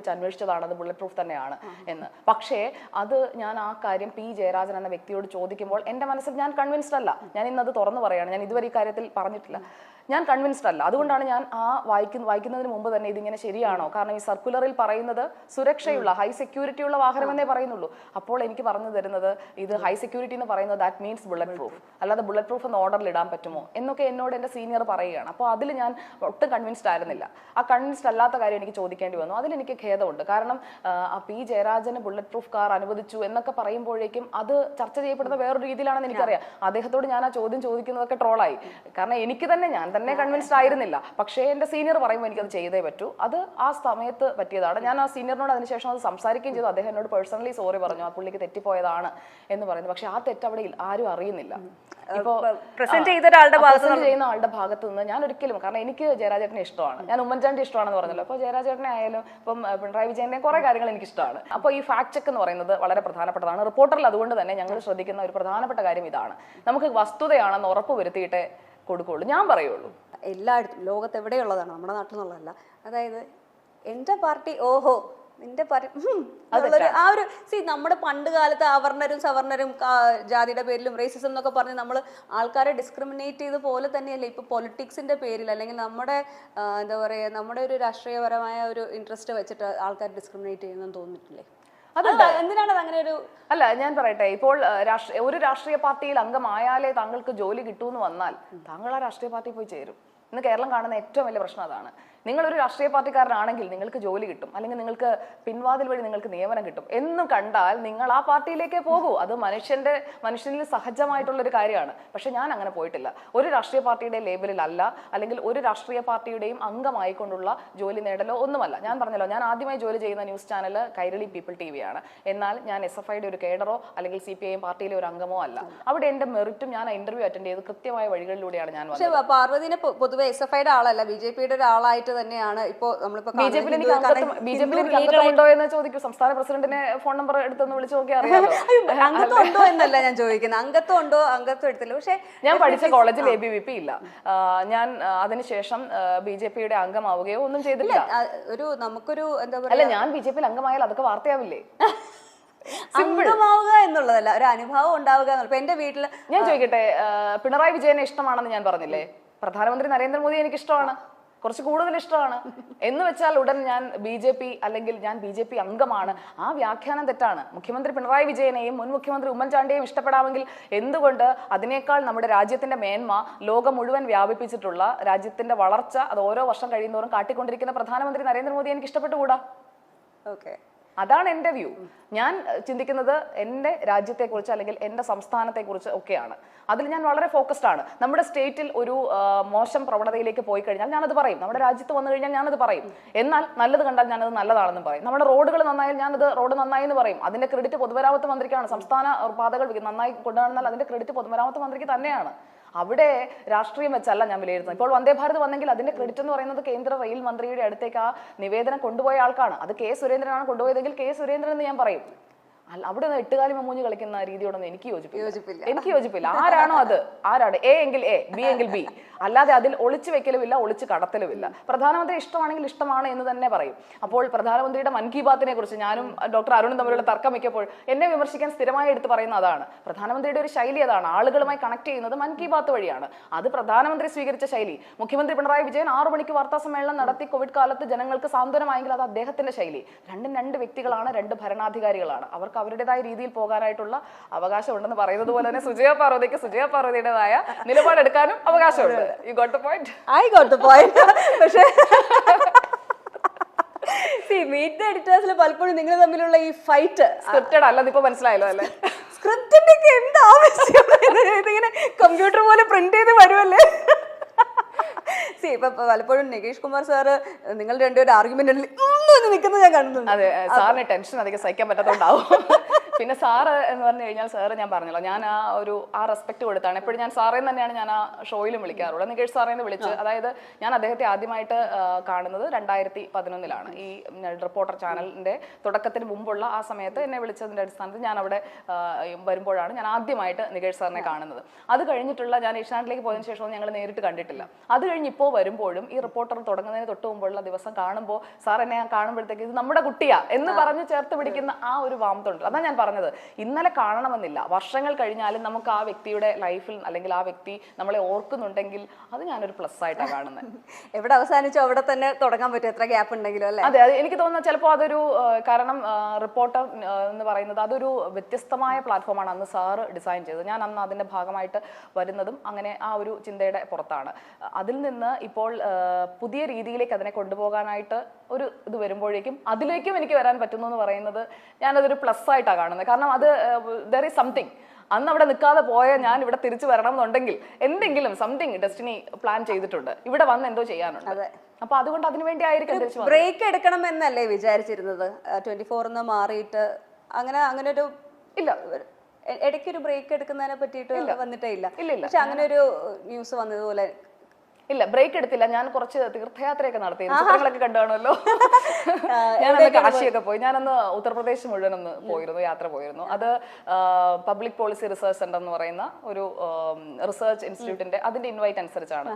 വെച്ച് അന്വേഷിച്ചതാണ് അത് bullet proof തന്നെയാണ് എന്ന്. പക്ഷേ അത് ഞാൻ ആ കാര്യം പി ജയരാജൻ എന്ന വ്യക്തിയോട് ചോദിക്കുമ്പോൾ എൻ്റെ മനസ്സിൽ ഞാൻ കൺവിൻസ്ഡ് അല്ല. ഞാൻ ഇന്നത് തുറന്നു പറയുകയാണ്, ഞാൻ ഇതുവരെ ഈ കാര്യത്തിൽ പറഞ്ഞിട്ടില്ല, ഞാൻ കൺവിൻസ്ഡ് അല്ല. അതുകൊണ്ടാണ് ഞാൻ ആ വായിക്കുന്നതിന് മുമ്പ് തന്നെ ഇതിങ്ങനെ ശരിയാണോ, കാരണം ഈ സർക്കുലറിൽ പറയുന്നത് സുരക്ഷയുള്ള ഹൈ സെക്യൂരിറ്റി ഉള്ള വാഹനം എന്നേ പറയുന്നുള്ളൂ. അപ്പോൾ എനിക്ക് പറഞ്ഞു തരുന്നത് ഇത് ഹൈ സെക്യൂരിറ്റി എന്ന് പറയുന്നത് ദാറ്റ് മീൻസ് ബുള്ളറ്റ് പ്രൂഫ്, അല്ലാതെ ബുള്ളറ്റ് പ്രൂഫ് എന്ന് ഓർഡറിൽ ഇടാൻ പറ്റുമോ എന്നൊക്കെ എന്നോട് എൻ്റെ സീനിയർ പറയുകയാണ്. അപ്പോൾ അതിൽ ഞാൻ ഒട്ടും കൺവിൻസ്ഡ് ആയിരുന്നില്ല. ആ കൺവിൻസ്ഡ് അല്ലാത്ത കാര്യം എനിക്ക് ചോദിക്കേണ്ടി വന്നു. അതിലെനിക്ക് ഖേദമുണ്ട്. കാരണം ആ പി ജയരാജന് ബുള്ളറ്റ് പ്രൂഫ് കാർ അനുവദിച്ചു എന്നൊക്കെ പറയുമ്പോഴേക്കും അത് ചർച്ച ചെയ്യപ്പെടുന്ന വേറൊരു രീതിയിലാണെന്ന് എനിക്കറിയാം. അദ്ദേഹത്തോട് ഞാൻ ആ ചോദ്യം ചോദിക്കുന്നതൊക്കെ ട്രോളായി. കാരണം എനിക്ക് തന്നെ ഞാൻ തന്നെ കൺവിൻസ്ഡ് ആയിരുന്നില്ല. പക്ഷേ എൻ്റെ സീനിയർ പറയുമ്പോൾ എനിക്കത് ചെയ്തേ പറ്റൂ. അത് ആ സമയത്ത് പറ്റിയതാണ്. ഞാൻ ആ സീനിയറിനോട് അതിനുശേഷം അത് സംസാരിക്കുകയും ചെയ്തു. അദ്ദേഹം എന്നോട് പേഴ്സണലി സോറി പറഞ്ഞു, ആ പുള്ളിക്ക് തെറ്റിപ്പോയതാണ് എന്ന് പറയുന്നത്. പക്ഷെ ആ തെറ്റ് അവിടെ ആരും അറിയുന്നില്ല. ഇപ്പോൾ പ്രസന്റ് ചെയ്യുന്ന ആളുടെ ഭാഗത്ത് നിന്ന് ഞാൻ ഒരിക്കലും, കാരണം എനിക്ക് ജയരാജേട്ടനെ ഇഷ്ടമാണ്, ഞാൻ ഉമ്മൻചാണ്ടി ഇഷ്ടമാണെന്ന് പറഞ്ഞല്ലോ. അപ്പോൾ ജയരാജേട്ടനെ ആയാലും ഇപ്പം പിണറായി വിജയന്റെ കുറെ കാര്യങ്ങൾ എനിക്ക് ഇഷ്ടമാണ്. അപ്പോൾ ഈ ഫാക്ട് ചെക്ക് എന്ന് പറയുന്നത് വളരെ പ്രധാനപ്പെട്ടതാണ് റിപ്പോർട്ടറിൽ. അതുകൊണ്ട് തന്നെ ഞങ്ങൾ ശ്രദ്ധിക്കുന്ന ഒരു പ്രധാനപ്പെട്ട കാര്യം ഇതാണ്, നമുക്ക് വസ്തുതയാണെന്ന് ഉറപ്പ് വരുത്തിയിട്ടേ കൊടുക്കുള്ളൂ. ഞാൻ പറയുള്ളൂ, എല്ലായിടത്തും ലോകത്ത് എവിടെയുള്ളതാണ്, നമ്മുടെ നാട്ടിൽ നിന്നുള്ളതല്ല. അതായത് എൻ്റെ പാർട്ടി ഓഹോ നിന്റെ ആ ഒരു നമ്മുടെ പണ്ട് കാലത്ത് അവർണരും സവർണരും ജാതിയുടെ പേരിലും റേസിസം എന്നൊക്കെ പറഞ്ഞ് നമ്മൾ ആൾക്കാരെ ഡിസ്ക്രിമിനേറ്റ് ചെയ്ത പോലെ തന്നെയല്ലേ ഇപ്പോൾ പൊളിറ്റിക്സിന്റെ പേരിൽ അല്ലെങ്കിൽ നമ്മുടെ എന്താ പറയുക നമ്മുടെ ഒരു രാഷ്ട്രീയപരമായ ഒരു ഇൻട്രസ്റ്റ് വെച്ചിട്ട് ആൾക്കാർ ഡിസ്ക്രിമിനേറ്റ് ചെയ്യുന്നെന്ന് തോന്നിയിട്ടില്ലേ? എന്തിനാണ് അങ്ങനെ ഒരു അല്ല ഞാൻ പറയട്ടെ, ഇപ്പോൾ ഒരു രാഷ്ട്രീയ പാർട്ടിയിൽ അംഗമായാലേ താങ്കൾക്ക് ജോലി കിട്ടൂന്ന് വന്നാൽ താങ്കൾ ആ രാഷ്ട്രീയ പാർട്ടി പോയി ചേരും. ഇന്ന് കേരളം കാണുന്ന ഏറ്റവും വലിയ പ്രശ്നം അതാണ്. നിങ്ങളൊരു രാഷ്ട്രീയ പാർട്ടിക്കാരനാണെങ്കിൽ നിങ്ങൾക്ക് ജോലി കിട്ടും, അല്ലെങ്കിൽ നിങ്ങൾക്ക് പിൻവാതിൽ വഴി നിങ്ങൾക്ക് നിയമനം കിട്ടും എന്ന് കണ്ടാൽ നിങ്ങൾ ആ പാർട്ടിയിലേക്കേ പോകൂ. അത് മനുഷ്യനിൽ സഹജമായിട്ടുള്ള ഒരു കാര്യമാണ്. പക്ഷെ ഞാൻ അങ്ങനെ പോയിട്ടില്ല. ഒരു രാഷ്ട്രീയ പാർട്ടിയുടെ ലേബലിൽ അല്ല, അല്ലെങ്കിൽ ഒരു രാഷ്ട്രീയ പാർട്ടിയുടെയും അംഗമായിക്കൊണ്ടുള്ള ജോലി നേടലോ ഒന്നുമല്ല. ഞാൻ പറഞ്ഞല്ലോ, ഞാൻ ആദ്യമായി ജോലി ചെയ്യുന്ന news channel Kairali people TV ആണ്. എന്നാൽ ഞാൻ SFIയുടെ ഒരു കേഡറോ അല്ലെങ്കിൽ CPIM പാർട്ടിയിലെ ഒരു അംഗമോ അല്ല. അവിടെ എന്റെ മെറിറ്റും ഞാൻ ഇന്റർവ്യൂ അറ്റൻഡ് ചെയ്ത് കൃത്യമായ വഴികളിലൂടെയാണ് ഞാൻ വന്നത്. പക്ഷേ പാർവതിനെ പൊതുവെ SFIയുടെ ആളല്ല, BJPയുടെ ഒരാളായിട്ട് തന്നെയാണ് ഇപ്പോ നമ്മളിപ്പോ ബിജെപിയിൽ അംഗത്വമുണ്ടോ എന്ന് ചോദിക്കും. സംസ്ഥാന പ്രസിഡന്റിനെ ഫോൺ നമ്പർ എടുത്തൊന്ന് വിളിച്ചു നോക്കി അറിയാമോ. അംഗത്വം ഉണ്ടോ എന്നല്ല ഞാൻ ചോദിക്കുന്നത്, അംഗത്വം ഉണ്ടോ, അംഗത്വം എടുത്തില്ല. പക്ഷെ ഞാൻ പഠിച്ച കോളേജിൽ ABVP ഇല്ല. ഞാൻ അതിനുശേഷം BJPയുടെ അംഗമാവുകയോ ഒന്നും ചെയ്തില്ല. നമുക്കൊരു എന്താ പറയുക, അല്ല ഞാൻ BJPയിൽ അംഗമായാൽ അതൊക്കെ വാർത്തയാവില്ലേ? അംഗമാവുക എന്നുള്ളതല്ല, ഒരു അനുഭവം ഉണ്ടാവുക എന്നുള്ളത്. എന്റെ വീട്ടില് ഞാൻ ചോദിക്കട്ടെ, പിണറായി വിജയനെ ഇഷ്ടമാണെന്ന് ഞാൻ പറഞ്ഞില്ലേ, പ്രധാനമന്ത്രി നരേന്ദ്രമോദി എനിക്ക് ഇഷ്ടമാണ്, കുറച്ച് കൂടുതൽ ഇഷ്ടമാണ് എന്ന് വെച്ചാൽ ഉടൻ ഞാൻ BJP അല്ലെങ്കിൽ ഞാൻ BJP അംഗമാണ്. ആ വ്യാഖ്യാനം തെറ്റാണ്. മുഖ്യമന്ത്രി പിണറായി വിജയനെയും മുൻ മുഖ്യമന്ത്രി ഉമ്മൻചാണ്ടിയെയും ഇഷ്ടപ്പെടാമെങ്കിൽ എന്തുകൊണ്ട് അതിനേക്കാൾ നമ്മുടെ രാജ്യത്തിന്റെ മേന്മ ലോകം മുഴുവൻ വ്യാപിപ്പിച്ചിട്ടുള്ള രാജ്യത്തിന്റെ വളർച്ച അത് ഓരോ വർഷം കഴിയുന്നോറും കാട്ടിക്കൊണ്ടിരിക്കുന്ന പ്രധാനമന്ത്രി നരേന്ദ്രമോദി എനിക്ക് ഇഷ്ടപ്പെട്ടുകൂടാ? ഓക്കെ, അതാണ് എൻ്റെ വ്യൂ. ഞാൻ ചിന്തിക്കുന്നത് എൻ്റെ രാജ്യത്തെക്കുറിച്ച് അല്ലെങ്കിൽ എൻ്റെ സംസ്ഥാനത്തെക്കുറിച്ച് ഒക്കെയാണ്. അതിൽ ഞാൻ വളരെ ഫോക്കസ്ഡ് ആണ്. നമ്മുടെ സ്റ്റേറ്റിൽ ഒരു മോശം പ്രവണതയിലേക്ക് പോയി കഴിഞ്ഞാൽ ഞാനത് പറയും. നമ്മുടെ രാജ്യത്ത് വന്നു കഴിഞ്ഞാൽ ഞാനത് പറയും. എന്നാൽ നല്ലത് കണ്ടാൽ ഞാനത് നല്ലതാണെന്ന് പറയും. നമ്മുടെ റോഡുകൾ നന്നായാൽ ഞാനത് റോഡ് നന്നായി എന്ന് പറയും. അതിന്റെ ക്രെഡിറ്റ് പൊതുമരാമത്ത് മന്ത്രിക്കാണ്. സംസ്ഥാന പാതകൾ നന്നായി കൊണ്ടുവന്നാൽ അതിന്റെ ക്രെഡിറ്റ് പൊതുമരാമത്ത് മന്ത്രിക്ക് തന്നെയാണ്. അവിടെ രാഷ്ട്രീയം വെച്ചല്ല ഞാൻ വിലയിരുത്തുന്നത്. ഇപ്പോൾ വന്ദേ ഭാരത് വന്നെങ്കിൽ അതിന്റെ ക്രെഡിറ്റ് എന്ന് പറയുന്നത് കേന്ദ്ര റെയിൽ മന്ത്രിയുടെ അടുത്തേക്ക് ആ നിവേദനം കൊണ്ടുപോയ ആൾക്കാണ്. അത് കെ സുരേന്ദ്രനാണ് കൊണ്ടുപോയതെങ്കിൽ കെ സുരേന്ദ്രൻ എന്ന് ഞാൻ പറയും. അവിടെ നിന്ന് എട്ടുകാലി മമ്മൂഞ്ഞ് കളിക്കുന്ന രീതിയോടൊന്നും എനിക്ക് യോജിപ്പില്ല. ആരാണോ അത്, ആരാണ് A എങ്കിൽ A, B എങ്കിൽ B, അല്ലാതെ അതിൽ ഒളിച്ചു വെക്കലുമില്ല, ഒളിച്ചു കടത്തലുമില്ല. പ്രധാനമന്ത്രി ഇഷ്ടമാണെങ്കിൽ ഇഷ്ടമാണ് എന്ന് തന്നെ പറയും. അപ്പോൾ പ്രധാനമന്ത്രിയുടെ മൻ കി ബാത്തിനെ കുറിച്ച് ഞാനും ഡോക്ടർ അരുണും തമ്മിലുള്ള തർക്കം മിക്കപ്പോൾ എന്നെ വിമർശിക്കാൻ സ്ഥിരമായി എടുത്ത് പറയുന്ന അതാണ്. പ്രധാനമന്ത്രിയുടെ ഒരു ശൈലി അതാണ്, ആളുകളുമായി കണക്ട് ചെയ്യുന്നത് മൻ കി ബാത്ത് വഴിയാണ്. അത് പ്രധാനമന്ത്രി സ്വീകരിച്ച ശൈലി. മുഖ്യമന്ത്രി പിണറായി വിജയൻ 6 മണിക്ക് വാർത്താ സമ്മേളനം നടത്തി കോവിഡ് കാലത്ത് ജനങ്ങൾക്ക് സാന്ത്വനമായെങ്കിൽ അത് അദ്ദേഹത്തിന്റെ ശൈലി. രണ്ടും രണ്ട് വ്യക്തികളാണ്, രണ്ട് ഭരണാധികാരികളാണ്. അവർക്ക് അവരുടേതായ രീതിയിൽ പോകാനായിട്ടുള്ള അവകാശമുണ്ടെന്ന് പറയുന്നത് പോലെ തന്നെ സുജയ പാർവതിയുടേതായ നിലപാടെടുക്കാനും അവകാശമുണ്ട്. You got the point? I got the point. പക്ഷേ മീറ്റ് ദ എഡിറ്റേഴ്സിൽ പലപ്പോഴും നിങ്ങൾ തമ്മിലുള്ള ഈ ഫൈറ്റ് സ്ക്രിപ്റ്റഡ് അല്ലെന്ന് ഇപ്പൊ മനസ്സിലായല്ലോ അല്ലേ? സ്ക്രിപ്റ്റിന്റെ ഒക്കെ എന്ത് ആവശ്യം, ഇതിങ്ങനെ കമ്പ്യൂട്ടർ പോലെ പ്രിന്റ് ചെയ്ത് വരുമല്ലേ? ഇപ്പൊ പലപ്പോഴും നികേഷ് കുമാർ സാറ് നിങ്ങൾ രണ്ടുപേരും ആർഗ്യുമെന്റ് നിൽക്കുന്നത് ഞാൻ കാണുന്നുണ്ട്. അതെ, സാറിന് ടെൻഷൻ അധികം സഹിക്കാൻ പറ്റാത്തതുകൊണ്ടാവും. പിന്നെ സാറ് എന്ന് പറഞ്ഞു കഴിഞ്ഞാൽ സാറ് ഞാൻ പറഞ്ഞല്ലോ, ഞാൻ ആ റെസ്പെക്ട് കൊടുത്താണ് എപ്പോഴും. ഞാൻ സാറേന്ന് തന്നെയാണ് ഞാൻ ആ ഷോയിലും വിളിക്കാറുള്ളത്, നികേഷ് സാറേന്ന് വിളിച്ച്. അതായത് ഞാൻ അദ്ദേഹത്തെ ആദ്യമായിട്ട് കാണുന്നത് 2011 ഈ റിപ്പോർട്ടർ ചാനലിന്റെ തുടക്കത്തിന് മുമ്പുള്ള ആ സമയത്ത് എന്നെ വിളിച്ചതിന്റെ അടിസ്ഥാനത്തിൽ ഞാൻ അവിടെ വരുമ്പോഴാണ് ഞാൻ ആദ്യമായിട്ട് നികേഷ് സാറിനെ കാണുന്നത്. അത് കഴിഞ്ഞിട്ടുള്ള ഞാൻ ഏഷ്യാനെറ്റിലേക്ക് പോയതിനു ശേഷം ഞങ്ങൾ നേരിട്ട് കണ്ടിട്ടില്ല. അത് കഴിഞ്ഞ് ഇപ്പോൾ വരുമ്പോഴും ഈ റിപ്പോർട്ടർ തുടങ്ങുന്നതിന് തൊട്ട് മുമ്പുള്ള ദിവസം കാണുമ്പോൾ സാർ എന്നെ ഞാൻ കാണുമ്പോഴത്തേക്ക് ഇത് നമ്മുടെ കുട്ടിയാ എന്ന് പറഞ്ഞ് ചേർത്ത് പിടിക്കുന്ന ആ ഒരു വാമത്തുണ്ട്. അതാണ് ഞാൻ പറഞ്ഞത്, ഇന്നലെ കാണണമെന്നില്ല, വർഷങ്ങൾ കഴിഞ്ഞാലും നമുക്ക് ആ വ്യക്തിയുടെ ലൈഫിൽ അല്ലെങ്കിൽ ആ വ്യക്തി നമ്മളെ ഓർക്കുന്നുണ്ടെങ്കിൽ അത് ഞാനൊരു പ്ലസ് ആയിട്ടാണ് കാണുന്നത്. എവിടെ അവസാനിച്ചോ അവിടെ തന്നെ തുടങ്ങാൻ പറ്റും, എത്ര ഗ്യാപ്പ് ഉണ്ടെങ്കിലും അല്ലേ? അതെ, അത് എനിക്ക് തോന്നുന്നത് ചിലപ്പോൾ അതൊരു കാരണം റിപ്പോർട്ടർ എന്ന് പറയുന്നത് അതൊരു വ്യത്യസ്തമായ പ്ലാറ്റ്ഫോമാണ് അന്ന് സാറ് ഡിസൈൻ ചെയ്തത്. ഞാൻ അന്ന് അതിന്റെ ഭാഗമായിട്ട് വരുന്നതും അങ്ങനെ ആ ഒരു ചിന്തയുടെ പുറത്താണ്. അതിൽ നിന്ന് ഇപ്പോൾ പുതിയ രീതിയിലേക്ക് അതിനെ കൊണ്ടുപോകാനായിട്ട് ഒരു ഇത് വരുമ്പോഴേക്കും അതിലേക്കും എനിക്ക് വരാൻ പറ്റുന്നു എന്ന് പറയുന്നത് ഞാനതൊരു പ്ലസ് ആയിട്ടാണ് കാണുന്നത്. കാരണം അത് ദർ ഈസ് സംതിങ്. അന്ന് അവിടെ നിൽക്കാതെ പോയ ഞാൻ ഇവിടെ തിരിച്ചു വരണം എന്നുണ്ടെങ്കിൽ എന്തെങ്കിലും സംതിങ് ഡെസ്റ്റിനി പ്ലാൻ ചെയ്തിട്ടുണ്ട്, ഇവിടെ വന്ന് എന്തോ ചെയ്യാനുണ്ട്. അപ്പൊ അതുകൊണ്ട് അതിനു വേണ്ടി ആയിരിക്കും ബ്രേക്ക് എടുക്കണം എന്നല്ലേ വിചാരിച്ചിരുന്നത്? 24 മാറിയിട്ട് അങ്ങനെ ഒരു ഇല്ല, ഇടയ്ക്കൊരു ബ്രേക്ക് എടുക്കുന്നതിനെ പറ്റിയിട്ട് വന്നിട്ടേ ഇല്ല. ഇല്ല. പക്ഷെ അങ്ങനെ ഒരു ന്യൂസ് വന്നതുപോലെ ഇല്ല, ബ്രേക്ക് എടുത്തില്ല. ഞാൻ കുറച്ച് തീർത്ഥയാത്രയൊക്കെ നടത്തി, ചിത്രങ്ങളൊക്കെ കണ്ടുകാണല്ലോ. ഞാനന്ന് കാശിയൊക്കെ പോയി. ഞാനന്ന് ഉത്തർപ്രദേശ് മുഴുവൻ ഒന്ന് യാത്ര പോയിരുന്നു. അത് പബ്ലിക് പോളിസി റിസർച്ച് സെന്റർ എന്ന് പറയുന്ന ഒരു റിസർച്ച് ഇൻസ്റ്റിറ്റ്യൂട്ടിന്റെ അതിന്റെ ഇൻവൈറ്റ് അനുസരിച്ചാണ്.